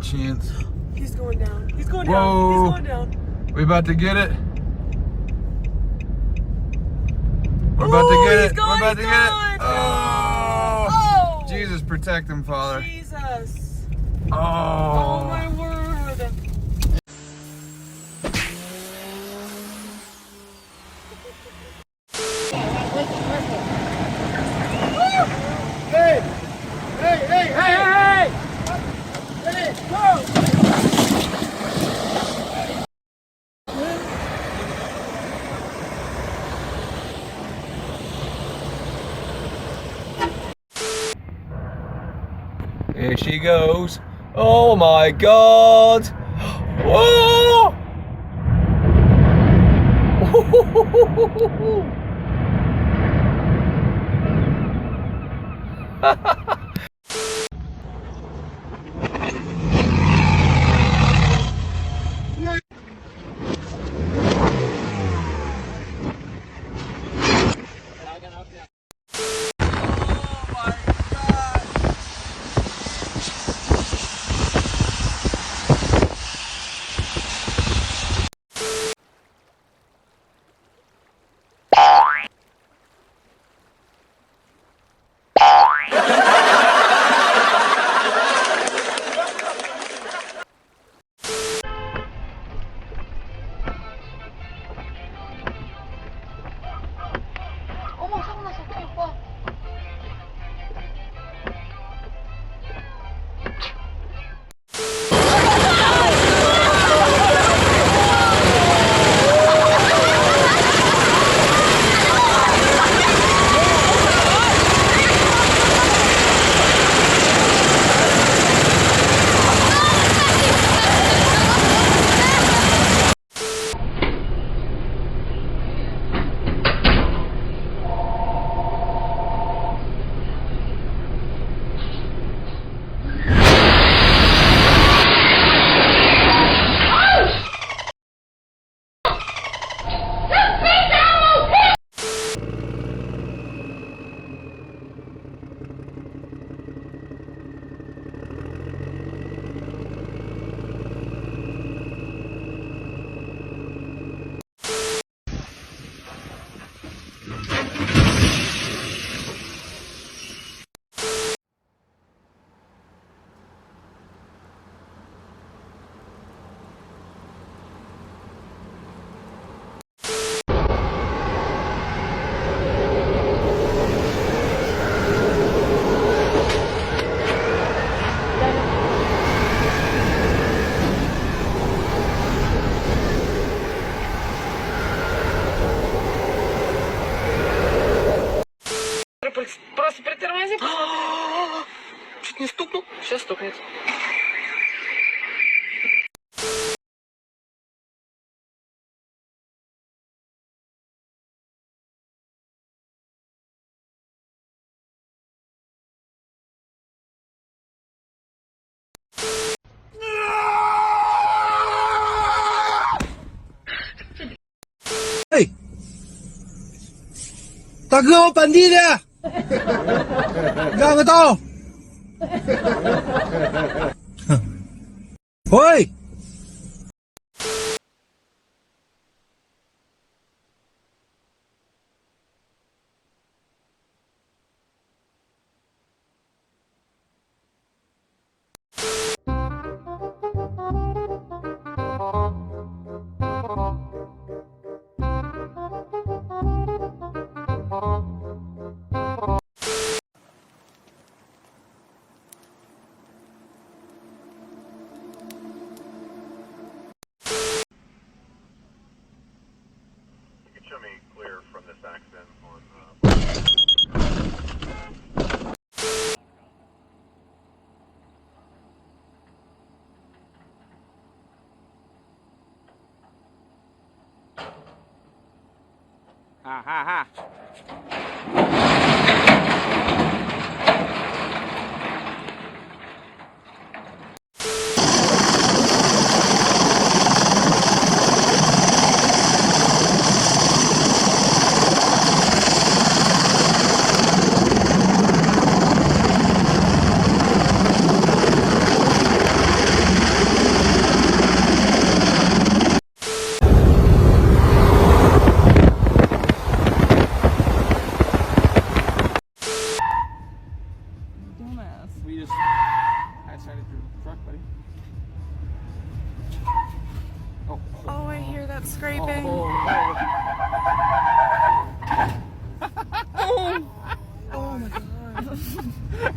chance. He's going down. He's going Whoa. down. He's going down. We about to get it. We're about to get it. We're about to get it. Oh. Oh. Jesus, protect him, Father. Jesus. Oh. Oh, my word. Hey! Hey, hey, hey, hey! Hey, go! Here she goes. Oh my God. Whoa! 어머 사고 났어 어떡해 오빠. Просто притормози, посмотри. Чуть не стукнул. Сейчас стукнет. Эй!大哥，我本地的，让个道。喂。Show me clear from this accident on Ha ha ha. scraping. Oh my god.